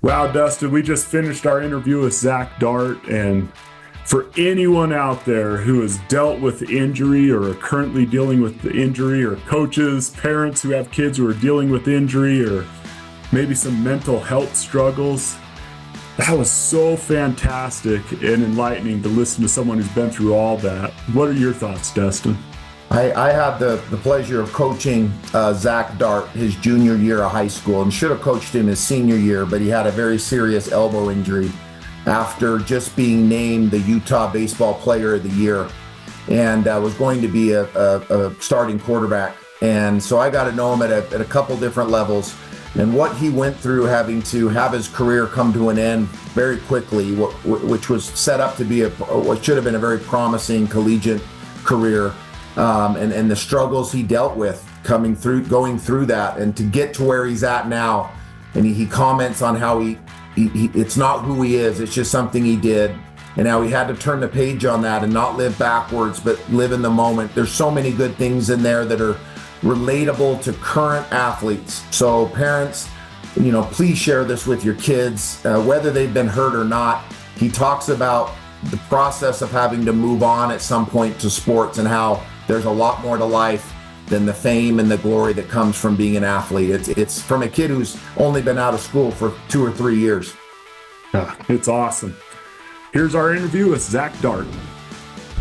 Wow, Dustin, we just finished our interview with Zac Dart, and for anyone out there who has dealt with injury or are currently dealing with the injury, or coaches, parents who have kids who are dealing with injury, or maybe some mental health struggles, that was so fantastic and enlightening to listen to someone who's been through all that. What are your thoughts, Dustin? I had the pleasure of coaching Zac Dart his junior year of high school, and should have coached him his senior year, but he had a very serious elbow injury after just being named the Utah Baseball Player of the Year, and was going to be a starting quarterback. And so I got to know him at a couple different levels, and what he went through having to have his career come to an end very quickly, which was set up to be what should have been a very promising collegiate career. And the struggles he dealt with going through that, and to get to where he's at now. And he comments on how he it's not who he is, it's just something he did, and how he had to turn the page on that and not live backwards, but live in the moment. There's so many good things in there that are relatable to current athletes. So parents, please share this with your kids, whether they've been hurt or not. He talks about the process of having to move on at some point to sports, and how there's a lot more to life than the fame and the glory that comes from being an athlete. It's from a kid who's only been out of school for 2 or 3 years. It's awesome. Here's our interview with Zac Dart.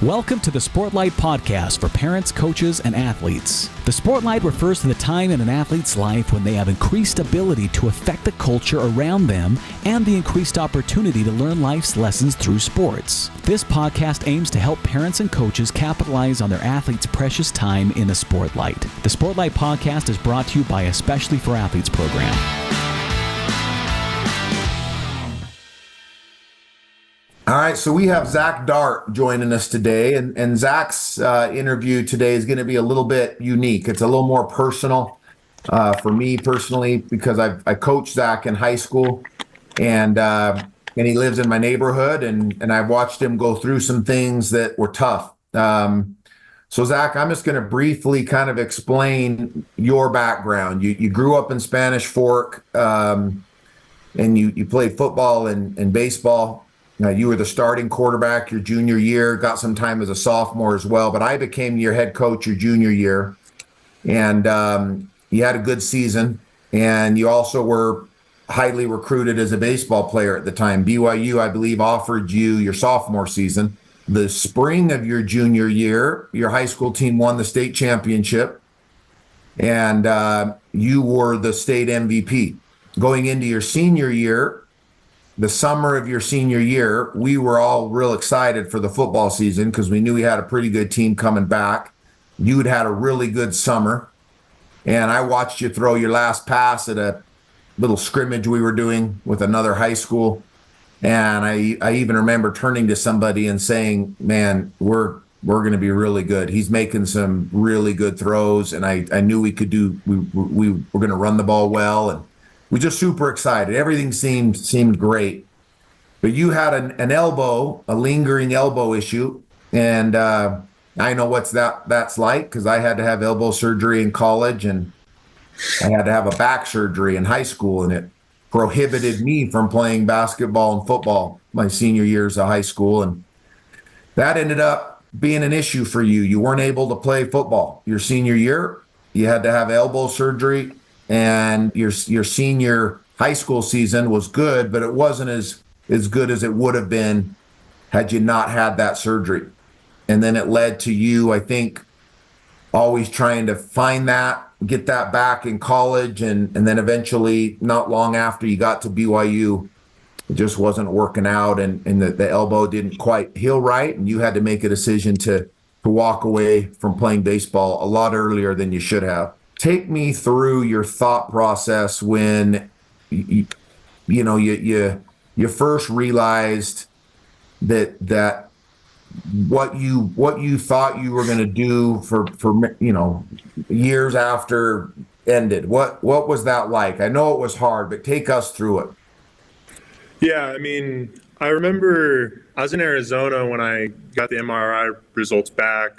Welcome to the Sportlight Podcast for parents, coaches, and athletes. The Sportlight refers to the time in an athlete's life when they have increased ability to affect the culture around them and the increased opportunity to learn life's lessons through sports. This podcast aims to help parents and coaches capitalize on their athletes' precious time in the Sportlight. The Sportlight Podcast is brought to you by Especially for Athletes program. All right, so we have Zac Dart joining us today, and Zac's interview today is going to be a little bit unique. It's a little more personal for me personally, because I coached Zac in high school, and he lives in my neighborhood, and I watched him go through some things that were tough. So Zac, I'm just going to briefly kind of explain your background. You grew up in Spanish Fork, and you played football and baseball. You were the starting quarterback your junior year, got some time as a sophomore as well, but I became your head coach your junior year, and you had a good season, and you also were highly recruited as a baseball player at the time. BYU, I believe, offered you your sophomore season. The spring of your junior year, your high school team won the state championship, and you were the state MVP. Going into your senior year, the summer of your senior year, we were all real excited for the football season because we knew we had a pretty good team coming back. You'd had a really good summer, and I watched you throw your last pass at a little scrimmage we were doing with another high school, and I even remember turning to somebody and saying, "Man, we're going to be really good. He's making some really good throws," and I knew we could do. We were going to run the ball well, and we just super excited. Everything seemed great. But you had an elbow, a lingering elbow issue. And I know what's that's like, because I had to have elbow surgery in college, and I had to have a back surgery in high school, and it prohibited me from playing basketball and football my senior years of high school. And that ended up being an issue for you. You weren't able to play football your senior year. You had to have elbow surgery. And your senior high school season was good, but it wasn't as good as it would have been had you not had that surgery. And then it led to you, I think, always trying to find that, get that back in college, and then eventually, not long after you got to BYU, it just wasn't working out, and the elbow didn't quite heal right, and you had to make a decision to walk away from playing baseball a lot earlier than you should have. Take me through your thought process when you first realized that what you thought you were going to do for years after ended. What was that like? I know it was hard, but take us through it. Yeah, I mean, I remember I was in Arizona when I got the MRI results back.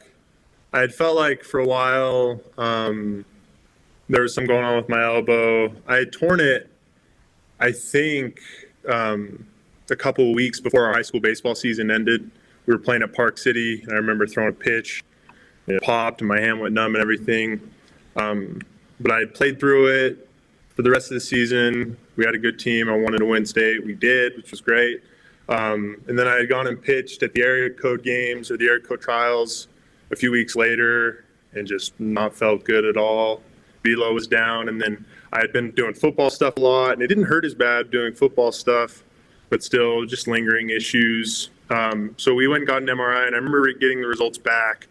I had felt like for a while there was some going on with my elbow. I had torn it I think a couple of weeks before our high school baseball season ended, we were playing at Park City, and I remember throwing a pitch, and it popped, and my hand went numb and everything. But I played through it for the rest of the season. We had a good team. I wanted to win state. We did, which was great. And then I had gone and pitched at the area code games or the area code trials a few weeks later and just not felt good at all. Velo was down, and then I had been doing football stuff a lot, and it didn't hurt as bad doing football stuff, but still just lingering issues. So we went and got an MRI, and I remember getting the results back,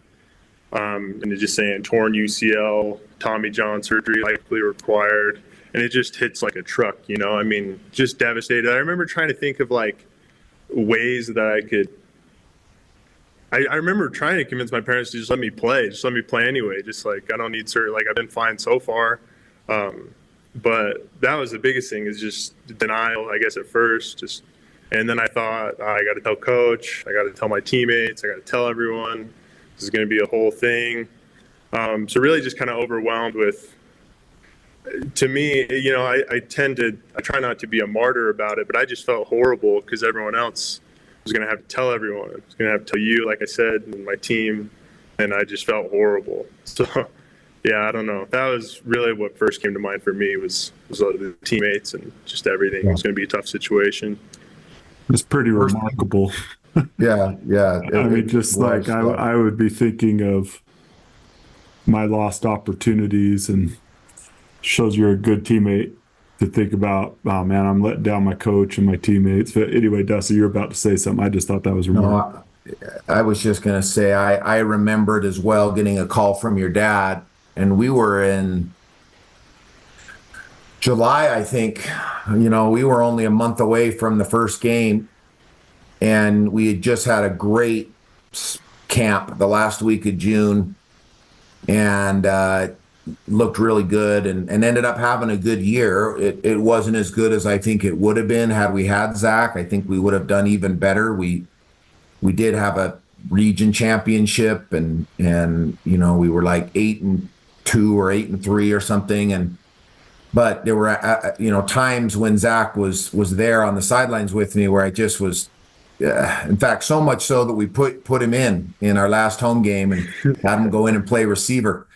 and it just saying torn UCL, Tommy John surgery likely required, and it just hits like a truck, you know? I mean, just devastated. I remember trying to think of like ways that I could. I remember trying to convince my parents to just let me play anyway. Just like, I don't need surgery. Like, I've been fine so far. But that was the biggest thing, is just denial, I guess, at first. And then I thought, I got to tell coach, I got to tell my teammates, I got to tell everyone. This is going to be a whole thing. So really just kind of overwhelmed with, to me, you know, I try not to be a martyr about it, but I just felt horrible because everyone else was going to have to tell everyone. I was going to have to tell you, like I said, and my team, and I just felt horrible. So, yeah, I don't know. That was really what first came to mind for me was the teammates and just everything. It was going to be a tough situation. It's pretty remarkable. Yeah. I mean, just like I would be thinking of my lost opportunities, and shows you're a good teammate to think about, oh man, I'm letting down my coach and my teammates. But anyway, Dusty, you're about to say something. I just thought that was remarkable. No, I was just going to say, I remembered as well getting a call from your dad, and we were in July, I think. You know, we were only a month away from the first game, and we had just had a great camp the last week of June, and looked really good, and ended up having a good year. It wasn't as good as I think it would have been had we had Zac. I think we would have done even better. We did have a region championship, and you know, we were like 8-2 or 8-3 or something, but there were you know, times when Zac was there on the sidelines with me where I just was, in fact, so much so that we put him in our last home game and had him go in and play receiver,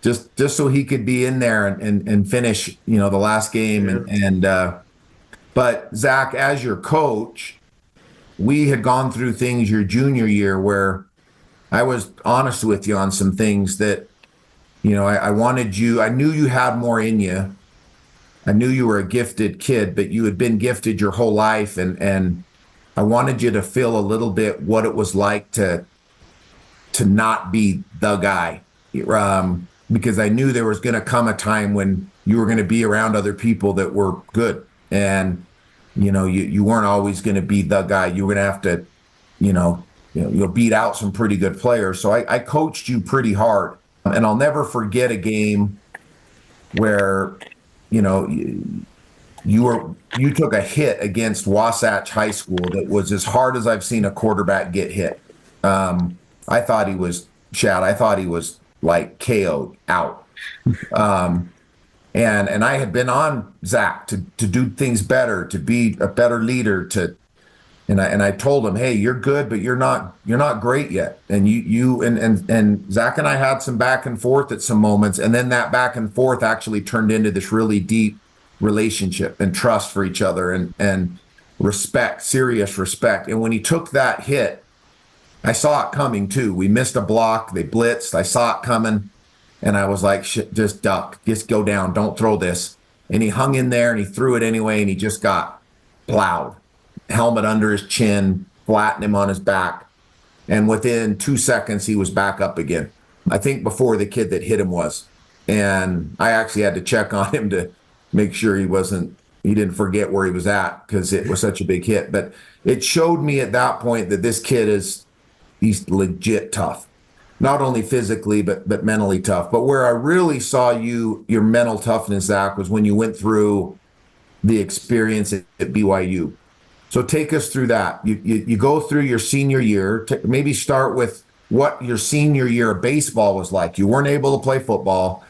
just so he could be in there and finish, you know, the last game. Yeah. But Zac, as your coach, we had gone through things your junior year where I was honest with you on some things that, you know, I wanted you. I knew you had more in you. I knew you were a gifted kid, but you had been gifted your whole life, and I wanted you to feel a little bit what it was like to not be the guy. Because I knew there was going to come a time when you were going to be around other people that were good. And, you know, you weren't always going to be the guy. You were going to have to, you'll beat out some pretty good players. So I coached you pretty hard. And I'll never forget a game where, you know, you took a hit against Wasatch High School that was as hard as I've seen a quarterback get hit. I thought he was like KO'd out. And I had been on Zac to do things better, to be a better leader, and I told him, hey, you're good, but you're not great yet. And and Zac and I had some back and forth at some moments, and then that back and forth actually turned into this really deep relationship and trust for each other and respect, serious respect. And when he took that hit, I saw it coming too. We missed a block. They blitzed. I saw it coming. And I was like, shit, just duck. Just go down. Don't throw this. And he hung in there and he threw it anyway. And he just got plowed. Helmet under his chin, flattened him on his back. And within 2 seconds, he was back up again. I think before the kid that hit him was. And I actually had to check on him to make sure he didn't forget where he was at because it was such a big hit. But it showed me at that point that this kid he's legit tough, not only physically, but mentally tough. But where I really saw your mental toughness, Zac, was when you went through the experience at BYU. So take us through that. You go through your senior year, maybe start with what your senior year of baseball was like. You weren't able to play football.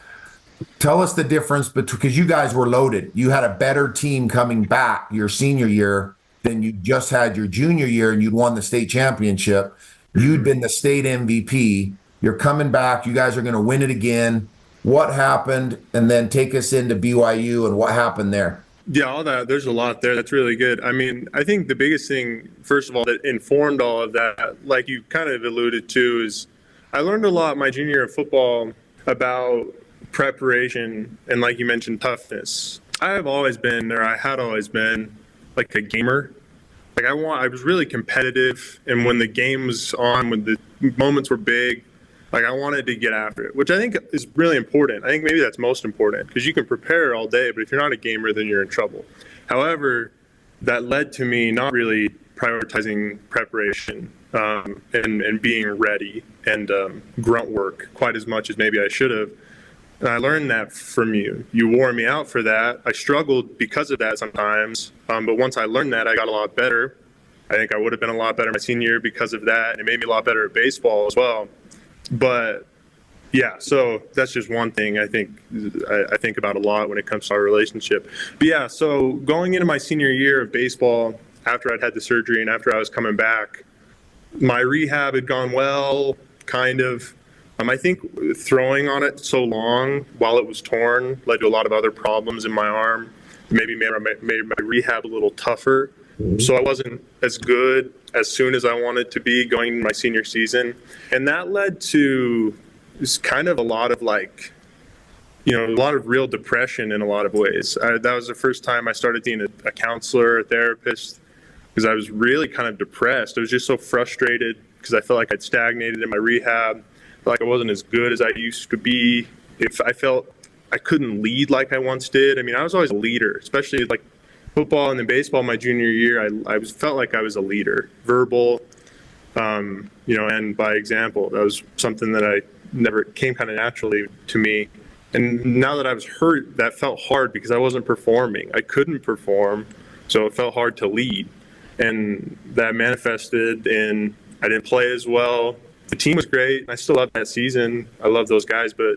Tell us the difference because you guys were loaded. You had a better team coming back your senior year than you just had your junior year, and you'd won the state championship. You'd been the state MVP. You're coming back. You guys are going to win it again. What happened? And then take us into BYU and what happened there. Yeah, all that. There's a lot there. That's really good. I mean, I think the biggest thing, first of all, that informed all of that, like you kind of alluded to, is I learned a lot my junior year of football about preparation and, like you mentioned, toughness. I have always been, or I had always been, like a gamer. Like I was really competitive, and when the game was on, when the moments were big, like I wanted to get after it, which I think is really important. I think maybe that's most important because you can prepare all day, but if you're not a gamer, then you're in trouble. However, that led to me not really prioritizing preparation and being ready and grunt work quite as much as maybe I should have. And I learned that from you. You wore me out for that. I struggled because of that sometimes, but once I learned that, I got a lot better. I think I would have been a lot better my senior year because of that, and it made me a lot better at baseball as well. But yeah, so that's just one thing I think about a lot when it comes to our relationship. But yeah, so going into my senior year of baseball, after I'd had the surgery and after I was coming back, my rehab had gone well, kind of. I think throwing on it so long while it was torn led to a lot of other problems in my arm. Maybe made my rehab a little tougher. So I wasn't as good as soon as I wanted to be going into my senior season. And that led to just kind of a lot of a lot of real depression in a lot of ways. That was the first time I started being a counselor, a therapist, because I was really kind of depressed. I was just so frustrated because I felt like I'd stagnated in my rehab. I felt like I wasn't as good as I used to be. If I felt I couldn't lead like I once did. I mean, I was always a leader, especially like football and then baseball my junior year. I felt like I was a leader, verbal, and by example. That was something that I never came kind of naturally to me. And now that I was hurt, that felt hard because I wasn't performing. I couldn't perform, so it felt hard to lead. And that manifested in I didn't play as well. The team was great. I still loved that season. I love those guys, but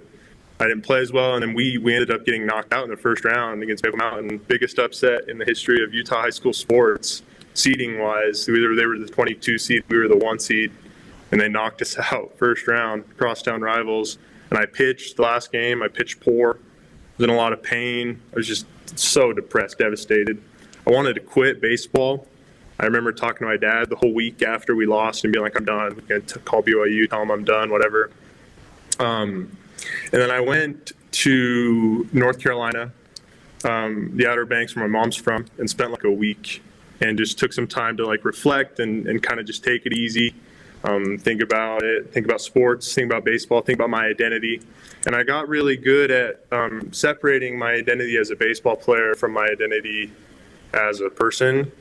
I didn't play as well, and then we ended up getting knocked out in the first round against Maple Mountain. Biggest upset in the history of Utah high school sports, seeding-wise. They were the 22 seed, we were the 1 seed, and they knocked us out first round, crosstown rivals. And I pitched the last game. I pitched poor. I was in a lot of pain. I was just so depressed, devastated. I wanted to quit baseball. I remember talking to my dad the whole week after we lost and being like, I'm done. I'm going to call BYU, tell them I'm done, whatever. And then I went to North Carolina, the Outer Banks where my mom's from, and spent like a week and just took some time to like reflect and kind of just take it easy, think about it, think about sports, think about baseball, think about my identity. And I got really good at separating my identity as a baseball player from my identity as a person,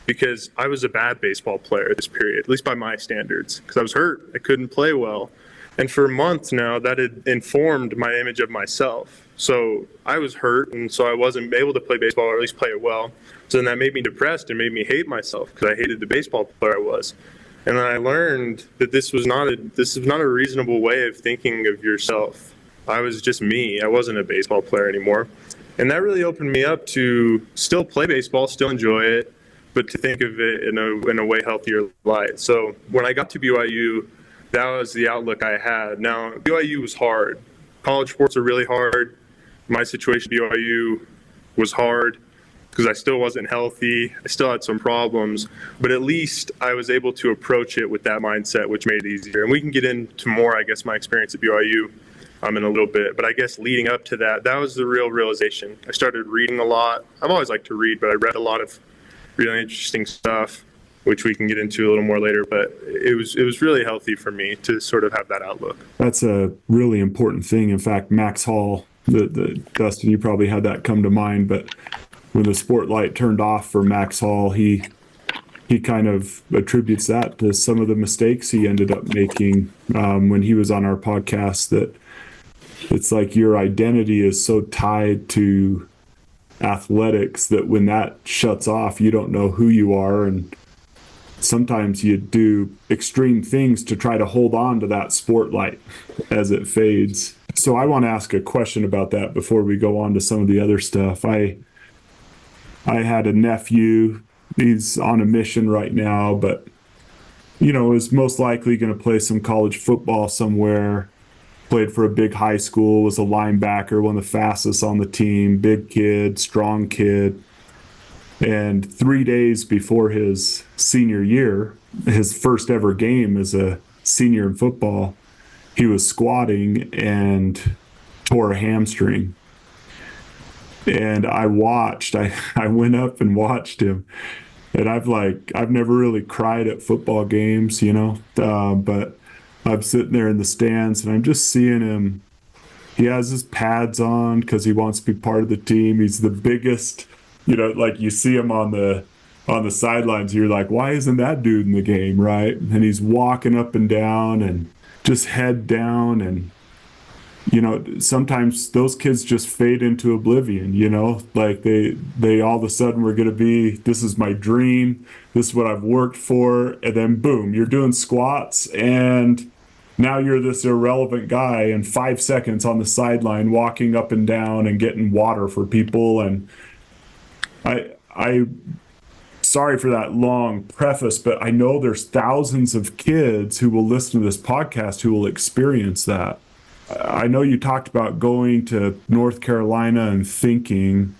because I was a bad baseball player this period, at least by my standards, because I was hurt. I couldn't play well. And for months now, that had informed my image of myself. So I was hurt, and so I wasn't able to play baseball, or at least play it well. So then that made me depressed and made me hate myself because I hated the baseball player I was. And then I learned that this is not a reasonable way of thinking of yourself. I was just me. I wasn't a baseball player anymore. And that really opened me up to still play baseball, still enjoy it, but to think of it in a way healthier light. So when I got to BYU, that was the outlook I had. Now, BYU was hard. College sports are really hard. My situation at BYU was hard because I still wasn't healthy. I still had some problems, but at least I was able to approach it with that mindset, which made it easier. And we can get into more, I guess, my experience at BYU in a little bit. But I guess leading up to that, that was the real realization. I started reading a lot. I've always liked to read, but I read a lot of really interesting stuff, which we can get into a little more later, but it was really healthy for me to sort of have that outlook. That's a really important thing. In fact, Max Hall, the Dustin, you probably had that come to mind, but when the Sportlight turned off for Max Hall, he kind of attributes that to some of the mistakes he ended up making when he was on our podcast, that it's like your identity is so tied to athletics that when that shuts off, you don't know who you are, and sometimes you do extreme things to try to hold on to that spotlight as it fades. So I want to ask a question about that before we go on to some of the other stuff. I had a nephew. He's on a mission right now, but is most likely going to play some college football somewhere. Played for a big high school, was a linebacker, one of the fastest on the team, big kid, strong kid. And 3 days before his senior year, his first ever game as a senior in football, he was squatting and tore a hamstring. And I went up and watched him. And I've never really cried at football games, but I'm sitting there in the stands and I'm just seeing him. He has his pads on because he wants to be part of the team. He's the biggest, like you see him on the sidelines. You're like, why isn't that dude in the game, right? And he's walking up and down and just head down. And, sometimes those kids just fade into oblivion, like they all of a sudden were going to be, this is my dream. This is what I've worked for. And then boom, you're doing squats and now you're this irrelevant guy in 5 seconds on the sideline walking up and down and getting water for people. And I sorry for that long preface, but I know there's thousands of kids who will listen to this podcast who will experience that. I know you talked about going to North Carolina and thinking,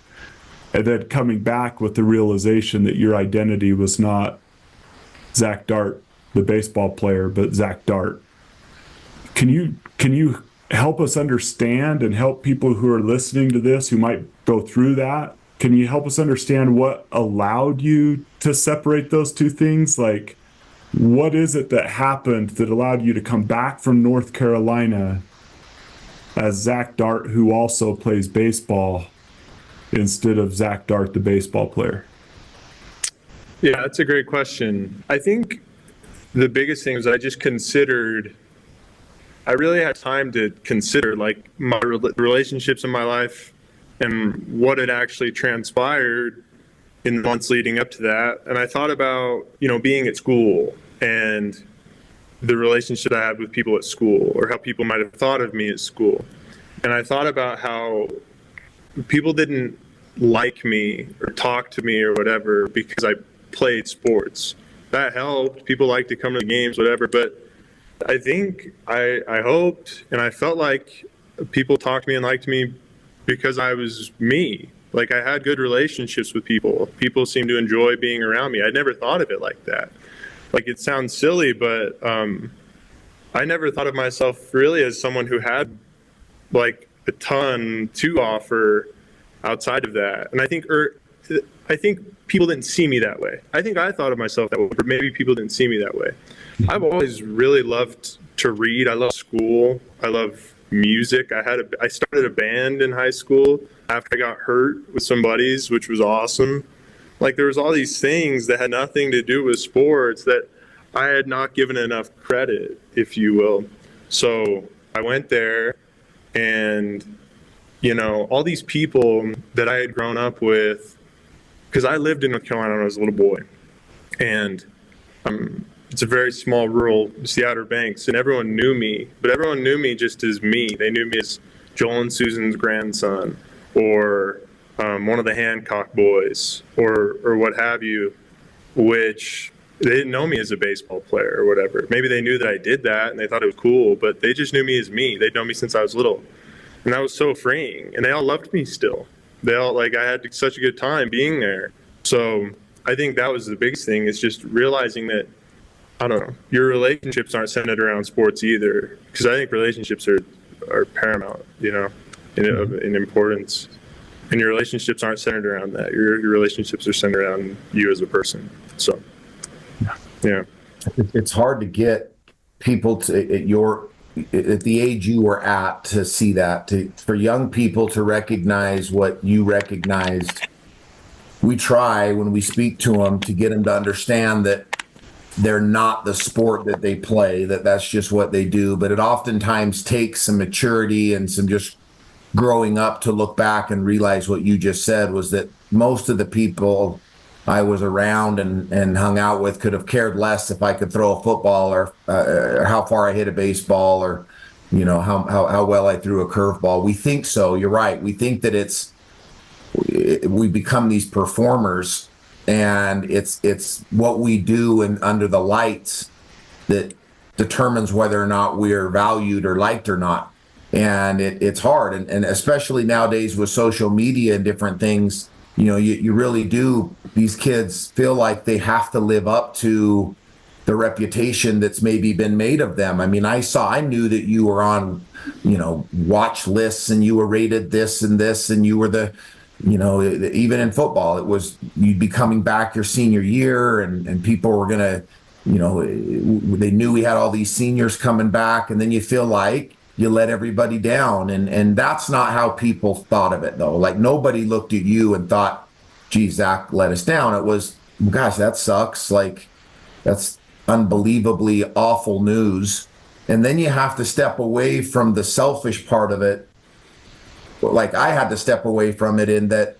and then coming back with the realization that your identity was not Zac Dart, the baseball player, but Zac Dart. Can you help us understand and help people who are listening to this who might go through that? Can you help us understand what allowed you to separate those two things? Like, what is it that happened that allowed you to come back from North Carolina as Zac Dart, who also plays baseball, instead of Zac Dart, the baseball player? Yeah, that's a great question. I think the biggest thing was I really had time to consider like my relationships in my life and what had actually transpired in the months leading up to that. And I thought about, being at school and the relationship I had with people at school, or how people might have thought of me at school. And I thought about how people didn't like me or talk to me or whatever because I played sports. That helped. People liked to come to the games, whatever. But I think I hoped and I felt like people talked to me and liked me because I was me. Like, I had good relationships with people. People seemed to enjoy being around me. I never thought of it like that. Like, it sounds silly, but I never thought of myself really as someone who had like a ton to offer outside of that. And I think people didn't see me that way. I think I thought of myself that way, but maybe people didn't see me that way. I've always really loved to read. I love school. I love music. I started a band in high school after I got hurt with some buddies, which was awesome. Like, there was all these things that had nothing to do with sports that I had not given enough credit, if you will. So I went there, and, all these people that I had grown up with, because I lived in North Carolina when I was a little boy, and it's a very small rural, it's the Outer Banks, and everyone knew me, but everyone knew me just as me. They knew me as Joel and Susan's grandson, or one of the Hancock boys, or what have you, which they didn't know me as a baseball player or whatever. Maybe they knew that I did that and they thought it was cool, but they just knew me as me. They'd known me since I was little. And that was so freeing. And they all loved me still. They all, I had such a good time being there. So I think that was the biggest thing, is just realizing that, I don't know, your relationships aren't centered around sports either. Because I think relationships are paramount, in importance. And your relationships aren't centered around that. Your relationships are centered around you as a person. So, yeah. It's hard to get people at the age you were at to see that, for young people to recognize what you recognized. We try, when we speak to them, to get them to understand that they're not the sport that they play, that's just what they do. But it oftentimes takes some maturity and some just growing up to look back and realize what you just said, was that most of the people I was around and hung out with could have cared less if I could throw a football or how far I hit a baseball, or how well I threw a curveball. We think so. You're right. We think that we become these performers, and it's what we do and under the lights that determines whether or not we're valued or liked or not. And it's hard. And especially nowadays with social media and different things, you really do. These kids feel like they have to live up to the reputation that's maybe been made of them. I mean, I knew that you were on, watch lists, and you were rated this and this, and you were even in football, it was, you'd be coming back your senior year, and people were going to, they knew we had all these seniors coming back, and then you feel like you let everybody down. And that's not how people thought of it, though. Like, nobody looked at you and thought, gee, Zac let us down. It was, gosh, that sucks. Like, that's unbelievably awful news. And then you have to step away from the selfish part of it. Like, I had to step away from it in that,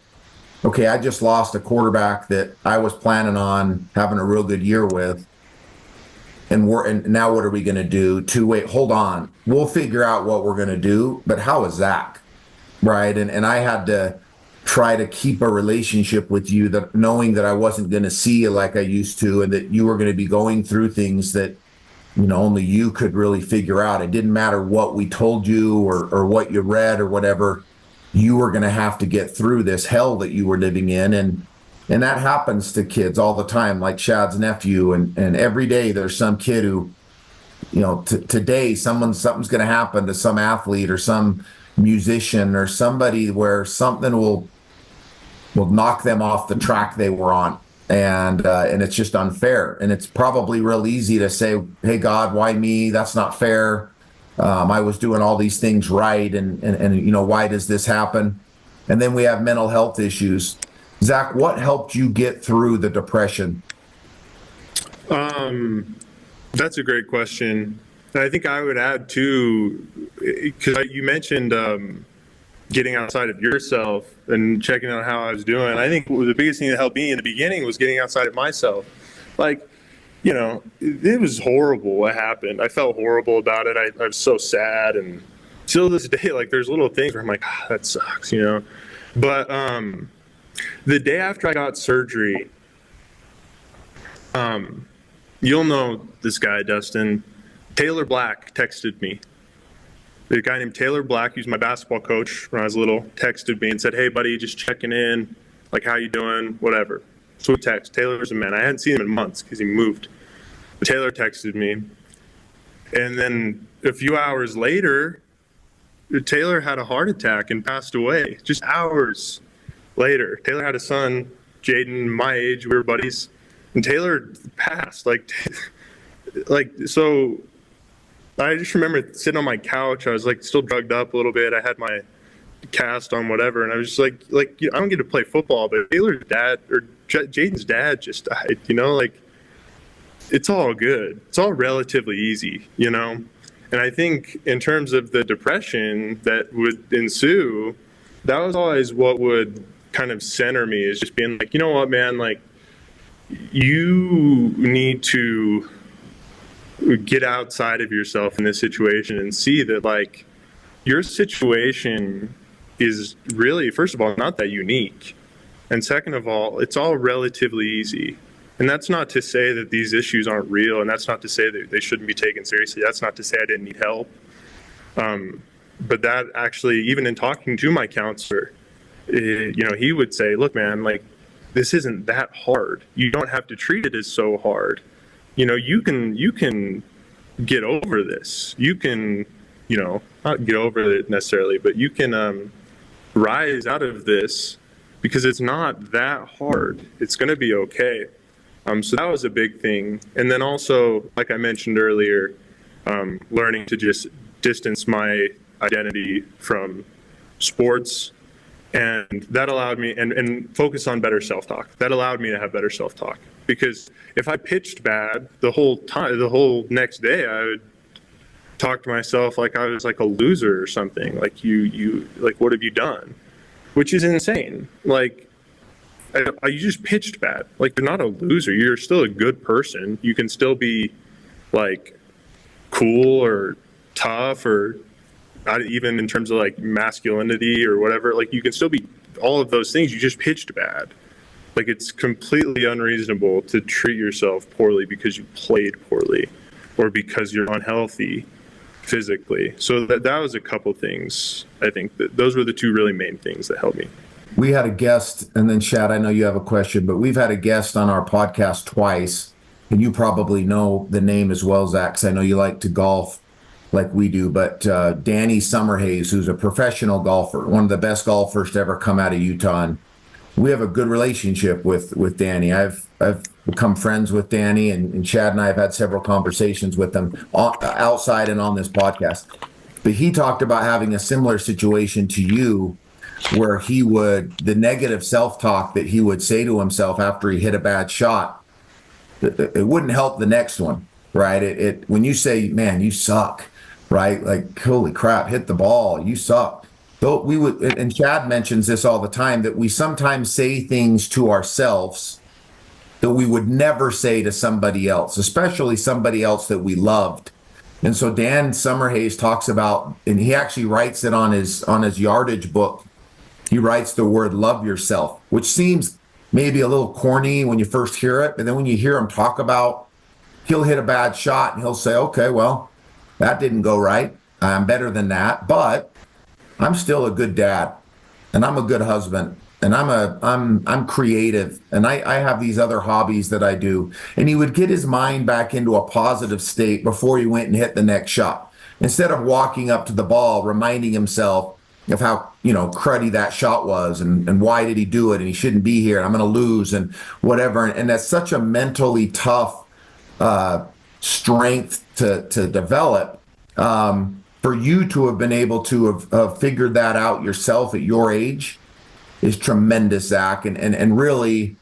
okay, I just lost a quarterback that I was planning on having a real good year with. And now what are we going to do? Wait, hold on. We'll figure out what we're going to do. But how is Zac? Right? And I had to try to keep a relationship with you, that knowing that I wasn't going to see you like I used to, and that you were going to be going through things that, only you could really figure out. It didn't matter what we told you or what you read or whatever. You were going to have to get through this hell that you were living in. And that happens to kids all the time, like Shad's nephew. And every day there's some kid who, today something's going to happen to some athlete or some musician or somebody where something will knock them off the track they were on. And it's just unfair. And it's probably real easy to say, hey, God, why me? That's not fair. I was doing all these things right. And why does this happen? And then we have mental health issues. Zac, what helped you get through the depression? That's a great question. And I think I would add too, because you mentioned getting outside of yourself and checking out how I was doing. I think the biggest thing that helped me in the beginning was getting outside of myself. Like, it was horrible what happened. I felt horrible about it. I was so sad, and till this day, like, there's little things where I'm like, that sucks, But the day after I got surgery, you'll know this guy, Dustin. Taylor Black texted me. The guy named Taylor Black, who's my basketball coach when I was little, texted me and said, hey, buddy, just checking in. Like, how you doing? Whatever. So we text. Taylor's a man. I hadn't seen him in months because he moved. But Taylor texted me. And then a few hours later, Taylor had a heart attack and passed away. Just hours later. Taylor had a son, Jaden, my age. We were buddies. And Taylor passed. So I just remember sitting on my couch. I was like still drugged up a little bit. I had my cast on, whatever, and I was just like I don't get to play football, but Taylor's dad or Jaden's dad just died. It's all good. It's all relatively easy, And I think in terms of the depression that would ensue, that was always what would kind of center me, is just being like, you know what, man, like, you need to get outside of yourself in this situation and see that, like, your situation is really, first of all, not that unique. And second of all, it's all relatively easy. And that's not to say that these issues aren't real, and that's not to say that they shouldn't be taken seriously. That's not to say I didn't need help. But that actually, even in talking to my counselor, he would say, look, man, like, this isn't that hard. You don't have to treat it as so hard. You can get over this. You can, not get over it necessarily, but you can rise out of this, because it's not that hard. It's going to be okay. So that was a big thing. And then also, like I mentioned earlier, learning to just distance my identity from sports. And that allowed me, and focus on better self-talk. That allowed me to have better self-talk. Because if I pitched bad the whole next day, I would talk to myself like I was like a loser or something. Like, you like, what have you done? Which is insane. Like, you just pitched bad. Like, you're not a loser. You're still a good person. You can still be, like, cool or tough or not even in terms of like masculinity or whatever. Like you can still be all of those things. You just pitched bad. Like it's completely unreasonable to treat yourself poorly because you played poorly or because you're unhealthy physically. So that was a couple things. I think that those were the two really main things that helped me. We had a guest, and then Shad, I know you have a question, but we've had a guest on our podcast twice, and you probably know the name as well, Zac, because I know you like to golf like we do, but Danny Summerhays, who's a professional golfer, one of the best golfers to ever come out of Utah. And we have a good relationship with Danny. I've become friends with Danny, and Shad and I have had several conversations with him outside and on this podcast. But he talked about having a similar situation to you, where the negative self-talk that he would say to himself after he hit a bad shot, it wouldn't help the next one, right? It when you say, man, you suck, right? Like, holy crap, hit the ball, you suck. Though we would, and Chad mentions this all the time, that we sometimes say things to ourselves that we would never say to somebody else, especially somebody else that we loved. And so Dan Summerhays talks about, and he actually writes it on his yardage book. He writes the word love yourself, which seems maybe a little corny when you first hear it. But then when you hear him talk about, he'll hit a bad shot and he'll say, okay, well, that didn't go right. I'm better than that, but I'm still a good dad and I'm a good husband and I'm creative and I have these other hobbies that I do. And he would get his mind back into a positive state before he went and hit the next shot. Instead of walking up to the ball, reminding himself of how, cruddy that shot was and why did he do it and he shouldn't be here and I'm going to lose and whatever. And that's such a mentally tough strength to develop. For you to have been able to have figured that out yourself at your age is tremendous, Zac. And really,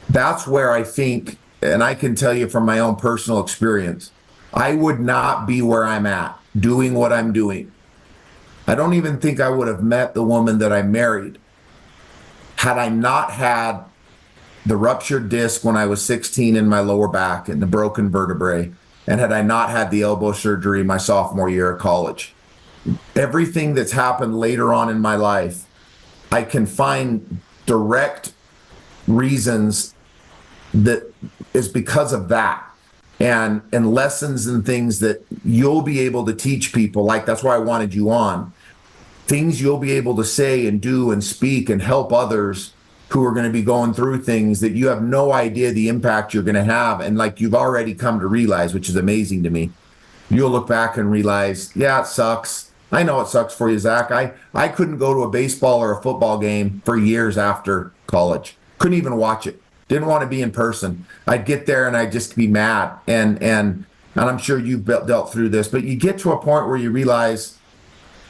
that's where I think, and I can tell you from my own personal experience, I would not be where I'm at doing what I'm doing. I don't even think I would have met the woman that I married had I not had the ruptured disc when I was 16 in my lower back and the broken vertebrae, and had I not had the elbow surgery my sophomore year of college. Everything that's happened later on in my life, I can find direct reasons that is because of that. And lessons and things that you'll be able to teach people, like that's why I wanted you on. Things you'll be able to say and do and speak and help others who are going to be going through things that you have no idea the impact you're going to have. And like you've already come to realize, which is amazing to me. You'll look back and realize, yeah, it sucks. I know it sucks for you, Zac. I couldn't go to a baseball or a football game for years after college. Couldn't even watch it. Didn't want to be in person. I'd get there and I'd just be mad. And I'm sure you've dealt through this, but you get to a point where you realize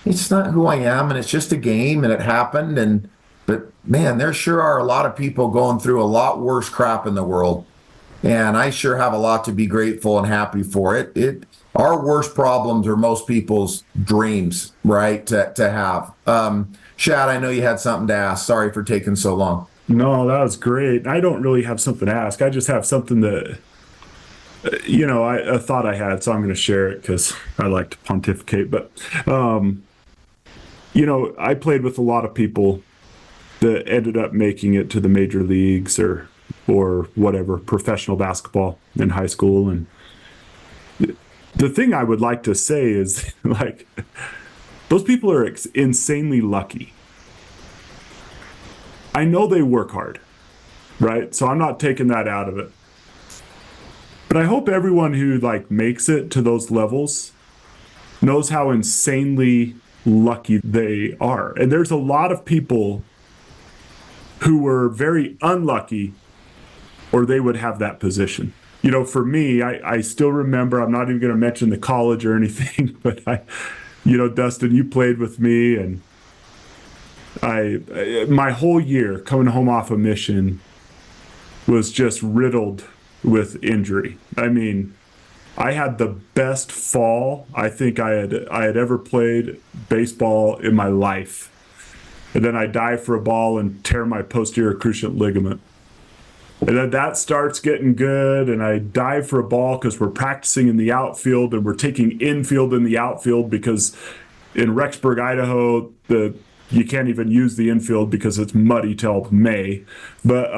it's not who I am and it's just a game and it happened. But man, there sure are a lot of people going through a lot worse crap in the world. And I sure have a lot to be grateful and happy for. Our worst problems are most people's dreams, right, to have. Shad, I know you had something to ask. Sorry for taking so long. No, that was great. I don't really have something to ask. I just have something that, I thought I had, so I'm going to share it because I like to pontificate. But, I played with a lot of people that ended up making it to the major leagues or whatever, professional basketball in high school. And the thing I would like to say is, like, those people are insanely lucky. I know they work hard, right? So I'm not taking that out of it. But I hope everyone who makes it to those levels knows how insanely lucky they are. And there's a lot of people who were very unlucky, or they would have that position. For me, I still remember, I'm not even going to mention the college or anything, but Dustin, you played with me, and my whole year coming home off a mission was just riddled with injury. I mean, I had the best fall I think I had ever played baseball in my life. And then I dive for a ball and tear my posterior cruciate ligament. And then that starts getting good, and I dive for a ball because we're practicing in the outfield and we're taking infield in the outfield because in Rexburg, Idaho, you can't even use the infield because it's muddy till May. But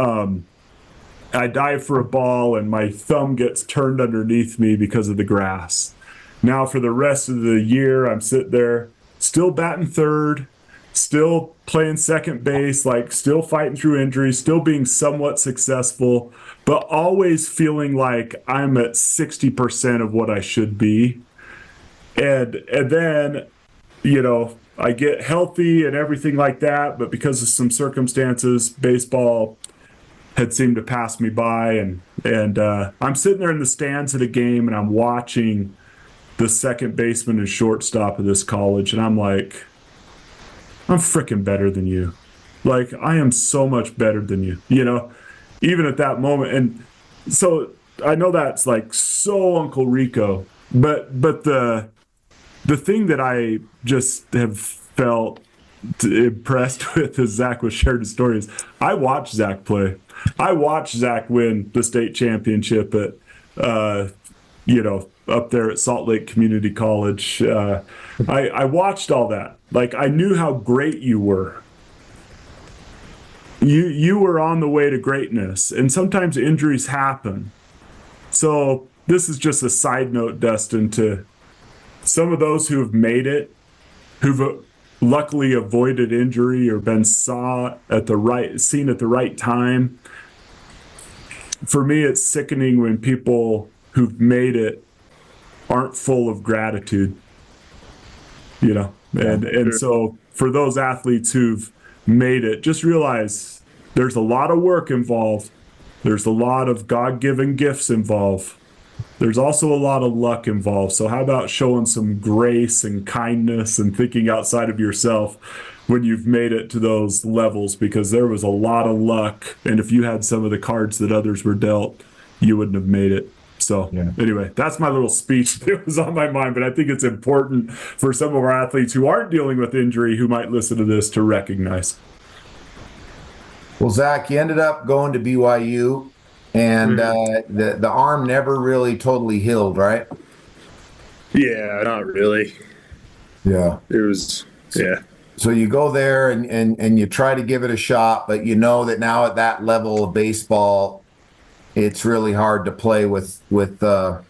I dive for a ball and my thumb gets turned underneath me because of the grass. Now for the rest of the year, I'm sitting there still batting third, still playing second base, like still fighting through injuries, still being somewhat successful, but always feeling like I'm at 60% of what I should be. And then, I get healthy and everything like that, but because of some circumstances, baseball had seemed to pass me by, and I'm sitting there in the stands at a game and I'm watching the second baseman and shortstop of this college, and I'm like, I'm freaking better than you. Like, I am so much better than you, even at that moment. And so I know that's like so Uncle Rico, but the thing that I just have felt impressed with as Zac was sharing his stories, I watched Zac play. I watched Zac win the state championship at, up there at Salt Lake Community College. I watched all that. Like, I knew how great you were. You were on the way to greatness, and sometimes injuries happen. So this is just a side note, Dustin, to some of those who have made it, who've luckily avoided injury or been seen at the right time. For me, it's sickening when people who've made it aren't full of gratitude, and so for those athletes who've made it, just realize there's a lot of work involved. There's a lot of God-given gifts involved. There's also a lot of luck involved. So how about showing some grace and kindness and thinking outside of yourself when you've made it to those levels, because there was a lot of luck. And if you had some of the cards that others were dealt, you wouldn't have made it. So Anyway, that's my little speech that was on my mind, but I think it's important for some of our athletes who aren't dealing with injury, who might listen to this, to recognize. Well, Zac, you ended up going to BYU, and the arm never really totally healed, right? Yeah, not really. Yeah. It was, yeah. So you go there and you try to give it a shot, but you know that now at that level of baseball, it's really hard to play with that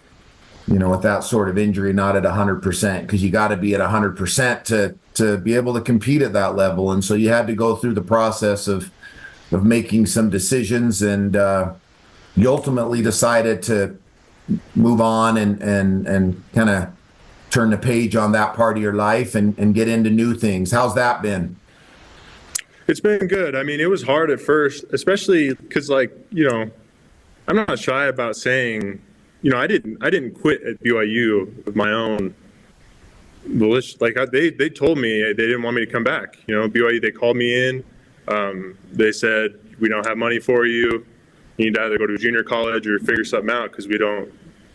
sort of injury, not at 100%, because you got to be at 100% to be able to compete at that level. And so you had to go through the process of making some decisions, and you ultimately decided to move on and kind of turn the page on that part of your life and get into new things. How's that been? It's been good. I mean, it was hard at first, especially because, I'm not shy about saying, I didn't quit at BYU of my own volition. Like, they told me they didn't want me to come back. BYU, they called me in. They said, we don't have money for you. You need to either go to a junior college or figure something out, because we don't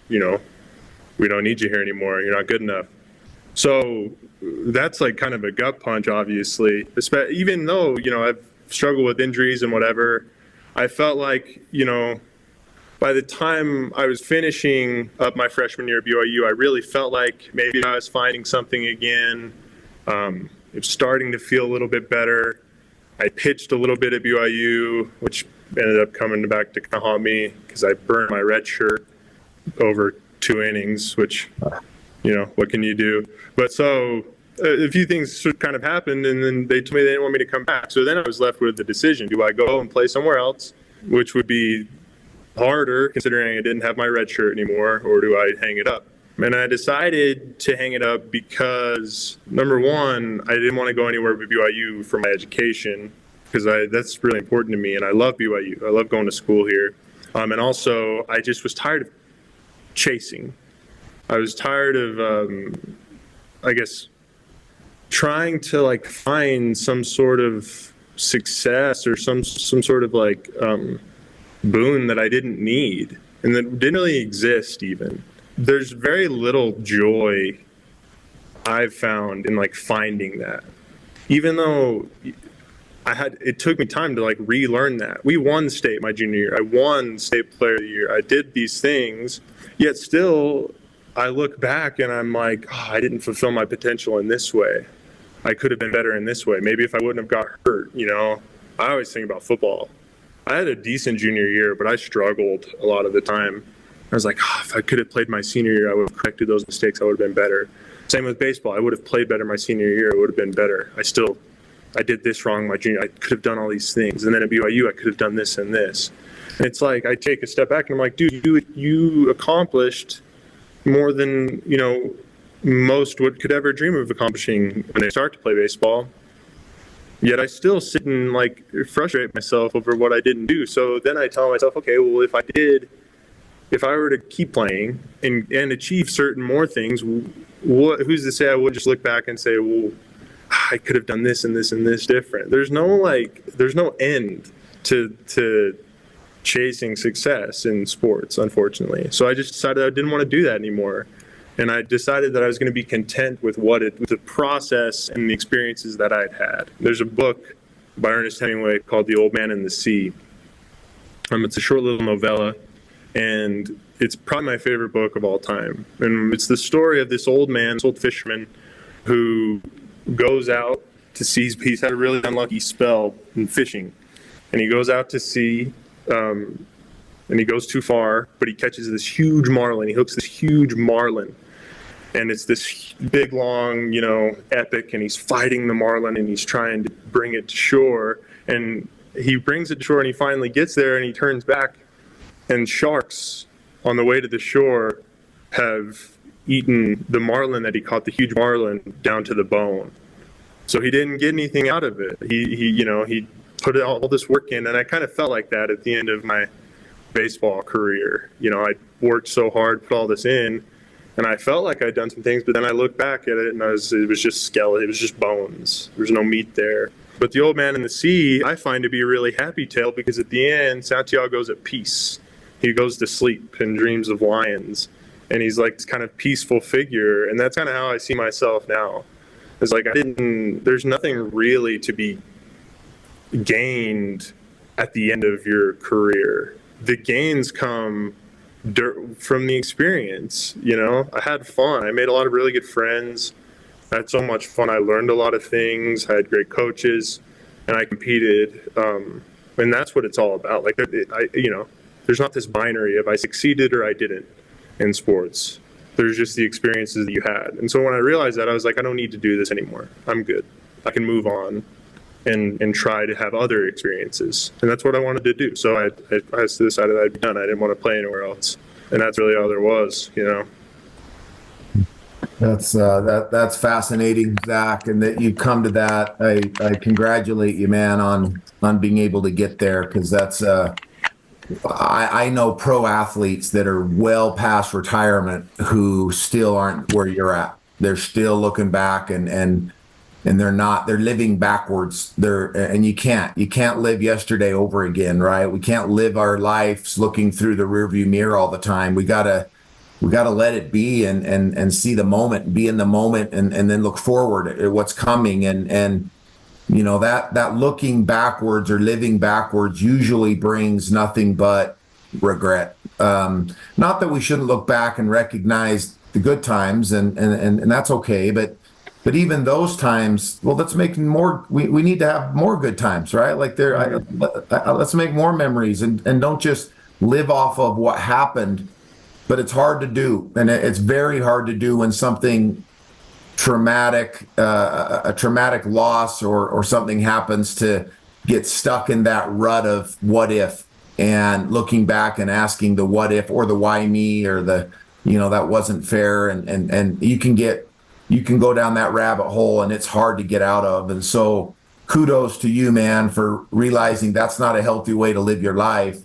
need you here anymore. You're not good enough. So that's like kind of a gut punch, obviously. Even though, I've struggled with injuries and whatever, I felt like, by the time I was finishing up my freshman year at BYU, I really felt like maybe I was finding something again. It was starting to feel a little bit better. I pitched a little bit at BYU, which ended up coming back to kind of haunt me because I burned my red shirt over 2 innings, which, what can you do? But so a few things kind of happened, and then they told me they didn't want me to come back. So then I was left with the decision: do I go and play somewhere else, which would be harder considering I didn't have my red shirt anymore, or do I hang it up? And I decided to hang it up because, number one, I didn't want to go anywhere but BYU for my education, because that's really important to me, and I love BYU. I love going to school here. And also, I just was tired of chasing. I was tired of, trying to find some sort of success or some sort of boon that I didn't need and that didn't really exist even. There's very little joy I've found in finding that. Even though it took me time to like relearn that. We won state my junior year. I won state player of the year. I did these things, yet still I look back and I'm like, oh, I didn't fulfill my potential in this way. I could have been better in this way. Maybe if I wouldn't have got hurt, I always think about football. I had a decent junior year, but I struggled a lot of the time. I was like, oh, if I could have played my senior year, I would have corrected those mistakes. I would have been better. Same with baseball. I would have played better my senior year. It would have been better. I did this wrong my junior. I could have done all these things. And then at BYU, I could have done this and this. And it's like, I take a step back and I'm like, dude, you accomplished more than, most could ever dream of accomplishing when they start to play baseball. Yet I still sit and like frustrate myself over what I didn't do. So then I tell myself, okay, well, if I were to keep playing and achieve certain more things, who's to say I would just look back and say, well, I could have done this and this and this different. There's no end to chasing success in sports, unfortunately. So I just decided I didn't want to do that anymore. And I decided that I was going to be content with with the process and the experiences that I'd had. There's a book by Ernest Hemingway called The Old Man and the Sea. It's a short little novella, and it's probably my favorite book of all time. And it's the story of this old man, this old fisherman, who goes out to sea. He's had a really unlucky spell in fishing, and he goes out to sea, and he goes too far, but he catches this huge marlin. He hooks this huge marlin, and it's this big, long, epic, and he's fighting the marlin, and he's trying to bring it to shore, and he brings it to shore, and he finally gets there, and he turns back, and sharks on the way to the shore have eaten the marlin that he caught, the huge marlin, down to the bone. So he didn't get anything out of it. He put all this work in, and I kind of felt like that at the end of my baseball career. I worked so hard, put all this in, and I felt like I'd done some things, but then I looked back at it and it was just skeleton, it was just bones. There was no meat there. But The Old Man and the Sea, I find to be a really happy tale, because at the end, Santiago's at peace. He goes to sleep and dreams of lions, and he's like this kind of peaceful figure, and that's kind of how I see myself now. It's like there's nothing really to be gained at the end of your career. The gains come from the experience. I had fun. I made a lot of really good friends. I had so much fun. I learned a lot of things. I had great coaches, and I competed. And that's what it's all about. Like, there's not this binary of I succeeded or I didn't in sports. There's just the experiences that you had. And so when I realized that, I was like, I don't need to do this anymore. I'm good. I can move on and try to have other experiences. And that's what I wanted to do. So I decided I'd be done. I didn't want to play anywhere else. And that's really all there was, That's fascinating, Zac, and that you come to that. I congratulate you, man, on being able to get there, because that's I know pro athletes that are well past retirement who still aren't where you're at. They're still looking back and they're living backwards. And you can't live yesterday over again, right? We can't live our lives looking through the rearview mirror all the time. We gotta let it be and see the moment, be in the moment, and then look forward at what's coming. And that looking backwards or living backwards usually brings nothing but regret. Not that we shouldn't look back and recognize the good times, and that's okay, but even those times, well, let's make more. We need to have more good times, right? Like let's make more memories, and don't just live off of what happened. But it's hard to do, and it's very hard to do when something traumatic, a traumatic loss or something happens, to get stuck in that rut of what if, and looking back and asking the what if or the why me, or the that wasn't fair, and you can go down that rabbit hole, and it's hard to get out of. And so kudos to you, man, for realizing that's not a healthy way to live your life,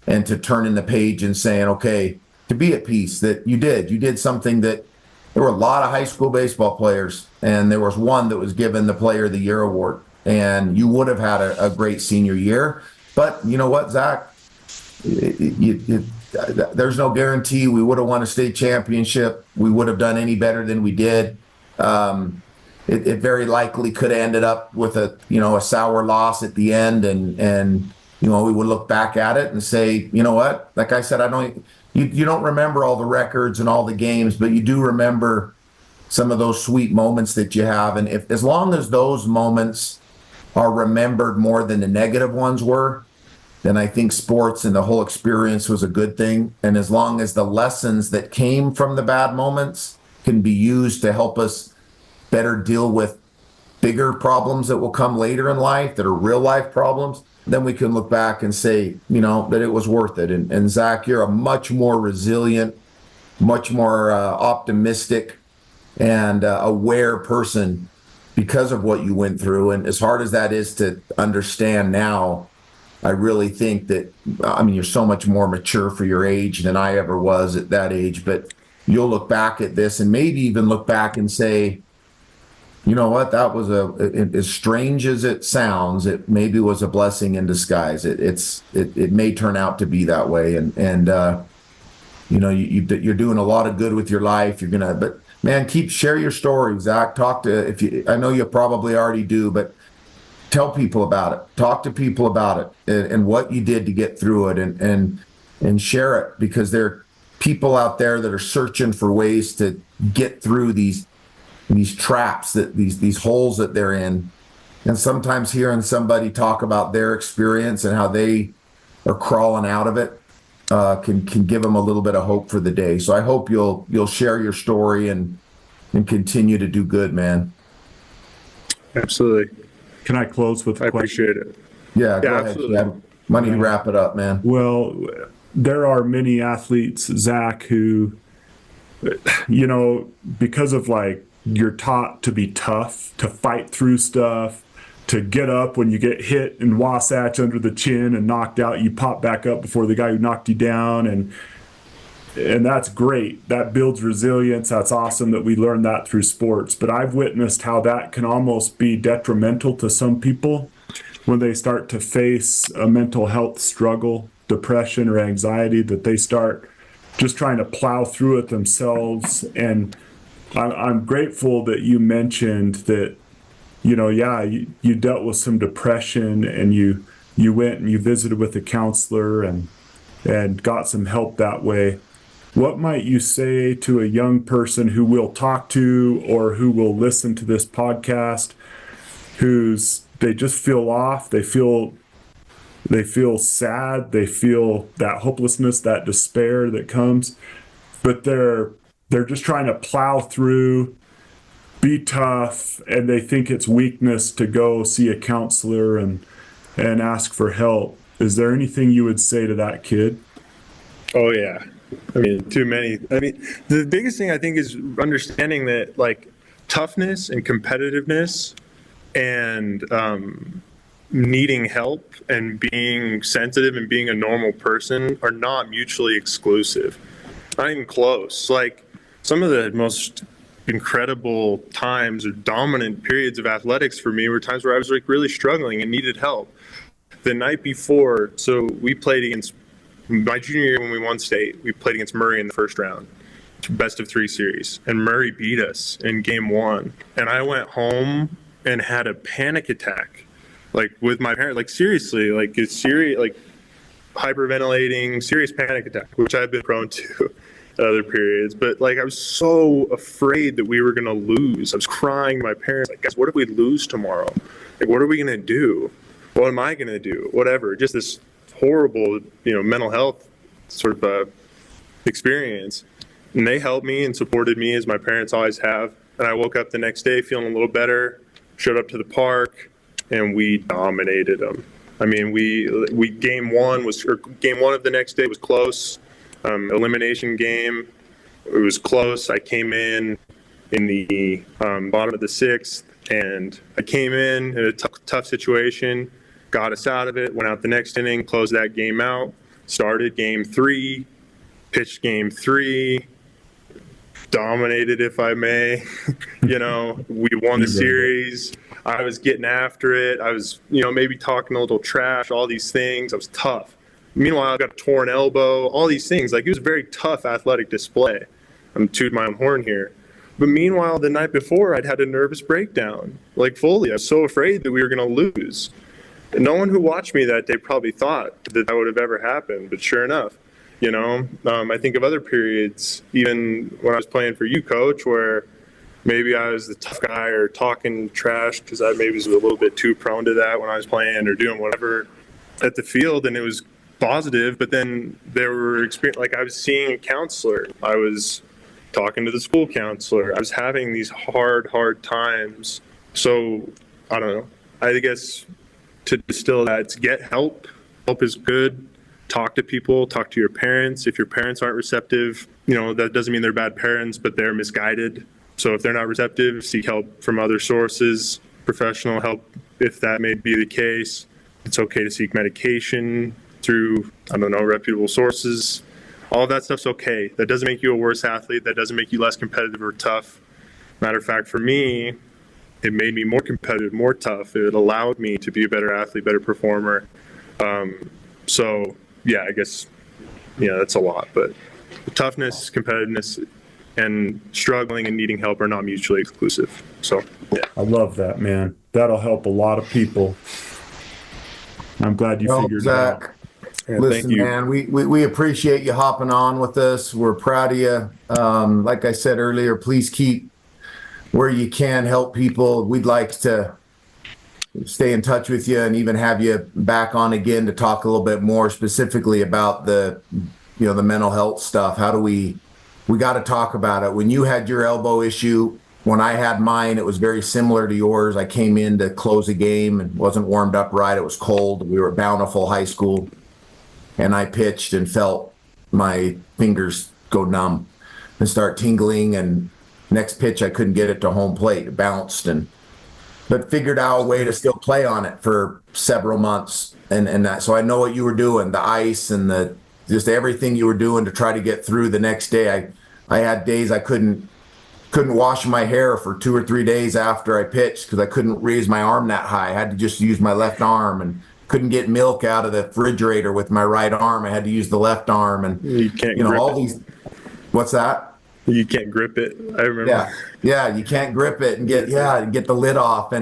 and to turn in the page and saying, okay, to be at peace that you did something that there were a lot of high school baseball players, and there was one that was given the Player of the Year award, and you would have had a great senior year. But you know what, Zac? There's no guarantee we would have won a state championship. We would have done any better than we did. it very likely could have ended up with a sour loss at the end, and we would look back at it and say, you know what, like I said, you don't remember all the records and all the games, but you do remember some of those sweet moments that you have. And as long as those moments are remembered more than the negative ones were, then I think sports and the whole experience was a good thing. And as long as the lessons that came from the bad moments can be used to help us better deal with bigger problems that will come later in life that are real life problems, then we can look back and say, that it was worth it. And Zac, you're a much more resilient, much more optimistic and aware person because of what you went through. And as hard as that is to understand now, I really think that, you're so much more mature for your age than I ever was at that age. But you'll look back at this and maybe even look back and say, you know what, that was as strange as it sounds, it maybe was a blessing in disguise. It may turn out to be that way. And you're doing a lot of good with your life. But man, share your story, Zac. I know you probably already do, but tell people about it. Talk to people about it and what you did to get through it, and share it, because there are people out there that are searching for ways to get through these traps, that these holes that they're in. And sometimes hearing somebody talk about their experience and how they are crawling out of it can give them a little bit of hope for the day. So I hope you'll share your story and continue to do good, man. Absolutely. Can I close with a question? Appreciate it. Yeah, go absolutely. ahead. Money to wrap it up, man. Well, there are many athletes, Zac, who, because of you're taught to be tough, to fight through stuff, to get up when you get hit and Wasatch under the chin and knocked out, you pop back up before the guy who knocked you down. And that's great. That builds resilience. That's awesome that we learn that through sports. But I've witnessed how that can almost be detrimental to some people when they start to face a mental health struggle, depression or anxiety, that they start just trying to plow through it themselves. And I'm grateful that you mentioned that, you dealt with some depression, and you went and you visited with a counselor and got some help that way. What might you say to a young person who we'll talk to or who will listen to this podcast, they just feel off, they feel sad, they feel that hopelessness, that despair that comes, but they're just trying to plow through, be tough, and they think it's weakness to go see a counselor and ask for help. Is there anything you would say to that kid? Oh, yeah. Too many. The biggest thing I think is understanding that toughness and competitiveness and needing help and being sensitive and being a normal person are not mutually exclusive. Not even close. Some of the most incredible times or dominant periods of athletics for me were times where I was really struggling and needed help. The night before, so we played against, my junior year when we won state, we played against Murray in the first round, best of 3 series, and Murray beat us in game 1. And I went home and had a panic attack, with my parents, seriously, it's serious, hyperventilating, serious panic attack, which I've been prone to other periods. But I was so afraid that we were going to lose. I was crying to my parents, guys, what if we lose tomorrow? What are we going to do? What am I going to do? Whatever. Just this horrible, mental health sort of experience. And they helped me and supported me, as my parents always have. And I woke up the next day feeling a little better, showed up to the park, and we dominated them. We game one of the next day was close. Elimination game, it was close. I came in the bottom of the 6th, and I came in a tough situation, got us out of it, went out the next inning, closed that game out, started game 3, pitched game 3, dominated, if I may. We won the series. I was getting after it. I was, maybe talking a little trash, all these things. I was tough. Meanwhile, I got a torn elbow, all these things. It was a very tough athletic display. I'm tooting my own horn here. But meanwhile, the night before, I'd had a nervous breakdown, like fully. I was so afraid that we were going to lose. And no one who watched me that day probably thought that would have ever happened. But sure enough, I think of other periods, even when I was playing for you, Coach, where maybe I was the tough guy or talking trash because I maybe was a little bit too prone to that when I was playing or doing whatever at the field, and it was positive. But then there were experience, like I was seeing a counselor, I was talking to the school counselor, I was having these hard times. So I don't know. I guess to distill that, it's get help. Help is good. Talk to people, talk to your parents. If your parents aren't receptive, that doesn't mean they're bad parents, but they're misguided. So if they're not receptive, seek help from other sources, professional help if that may be the case. It's okay to seek medication through, reputable sources. All of that stuff's okay. That doesn't make you a worse athlete. That doesn't make you less competitive or tough. Matter of fact, for me, it made me more competitive, more tough. It allowed me to be a better athlete, better performer. I guess, that's a lot. But toughness, competitiveness, and struggling and needing help are not mutually exclusive. So, yeah. I love that, man. That'll help a lot of people. I'm glad you figured it out. Zach, listen, man, we appreciate you hopping on with us. We're proud of you. Like I said earlier, please keep where you can help people. We'd like to stay in touch with you and even have you back on again to talk a little bit more specifically about the mental health stuff. How do we got to talk about it. When you had your elbow issue, when I had mine, it was very similar to yours. I came in to close a game and wasn't warmed up right. It was cold. We were at Bountiful High School, and I pitched and felt my fingers go numb and start tingling. And next pitch, I couldn't get it to home plate. It bounced, but figured out a way to still play on it for several months. And that, so I know what you were doing, the ice and just everything you were doing to try to get through the next day. I had days I couldn't wash my hair for 2 or 3 days after I pitched because I couldn't raise my arm that high. I had to just use my left arm, and couldn't get milk out of the refrigerator with my right arm. I had to use the left arm, and you can't grip all it. These. What's that? You can't grip it. I remember. Yeah, you can't grip it and get the lid off.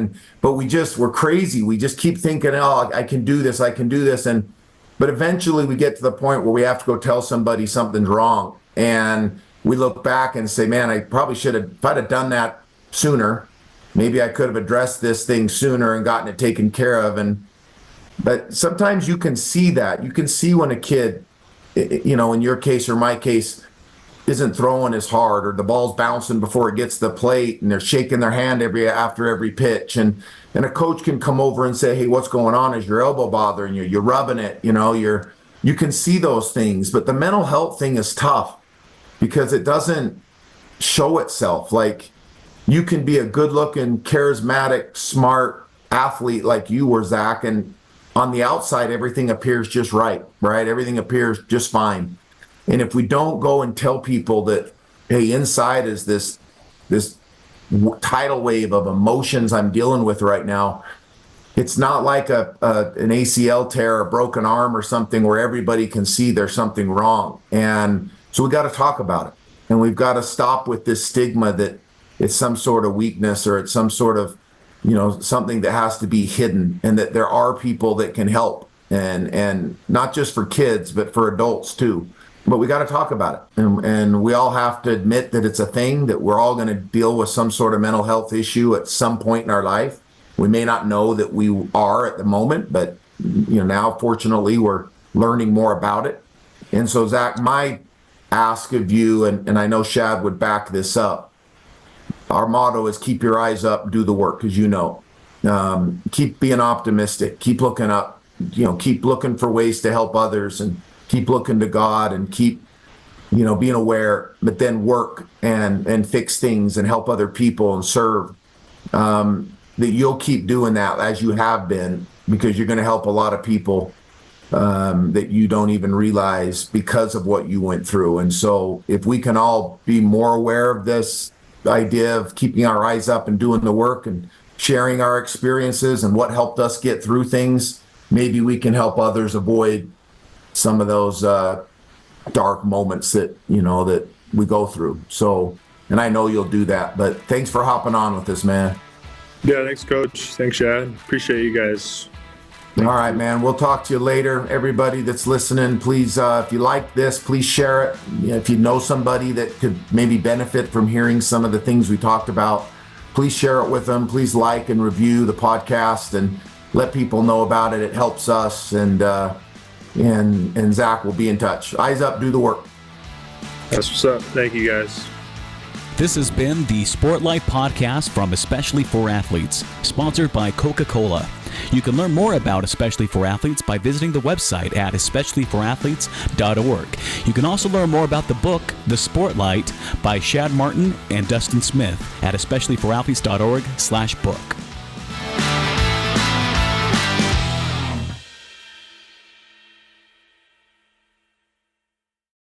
But we're crazy. We just keep thinking, oh, I can do this, but eventually we get to the point where we have to go tell somebody something's wrong. And we look back and say, man, I probably should have, if I'd have done that sooner, maybe I could have addressed this thing sooner and gotten it taken care of. But sometimes you can see that. You can see when a kid, in your case or my case, isn't throwing as hard, or the ball's bouncing before it gets to the plate, and they're shaking their hand after every pitch. And a coach can come over and say, hey, what's going on? Is your elbow bothering you? You're rubbing it, you can see those things. But the mental health thing is tough because it doesn't show itself. Like, you can be a good-looking, charismatic, smart athlete like you were, Zach, and on the outside, everything appears just right? Everything appears just fine. And if we don't go and tell people that, hey, inside is this tidal wave of emotions I'm dealing with right now, it's not like an ACL tear, a broken arm or something where everybody can see there's something wrong. And so we got to talk about it. And we've got to stop with this stigma that it's some sort of weakness, or it's some sort of, something that has to be hidden, and that there are people that can help, and not just for kids, but for adults too. But we got to talk about it. And we all have to admit that it's a thing, that we're all going to deal with some sort of mental health issue at some point in our life. We may not know that we are at the moment, but now fortunately we're learning more about it. And so, Zach, my ask of you, and I know Shad would back this up, our motto is keep your eyes up, do the work, as you know. Keep being optimistic, keep looking up, keep looking for ways to help others, and keep looking to God, and keep, being aware, but then work and fix things and help other people and serve. That you'll keep doing that as you have been, because you're going to help a lot of people that you don't even realize because of what you went through. And so if we can all be more aware of this idea of keeping our eyes up and doing the work and sharing our experiences and what helped us get through things, maybe we can help others avoid some of those dark moments that that we go through. So and I know you'll do that. But thanks for hopping on with us, man. Yeah, thanks, Coach. Thanks, Chad. Appreciate you guys. All right, man. We'll talk to you later. Everybody that's listening, please, if you like this, please share it. If you know somebody that could maybe benefit from hearing some of the things we talked about, please share it with them. Please like and review the podcast and let people know about it. It helps us, and Zac will be in touch. Eyes up, do the work. That's what's up. Thank you, guys. This has been the Sportlight Podcast from Especially for Athletes, sponsored by Coca-Cola. You can learn more about Especially for Athletes by visiting the website at especiallyforathletes.org. You can also learn more about the book, The Sportlight, by Shad Martin and Dustin Smith at especiallyforathletes.org/book.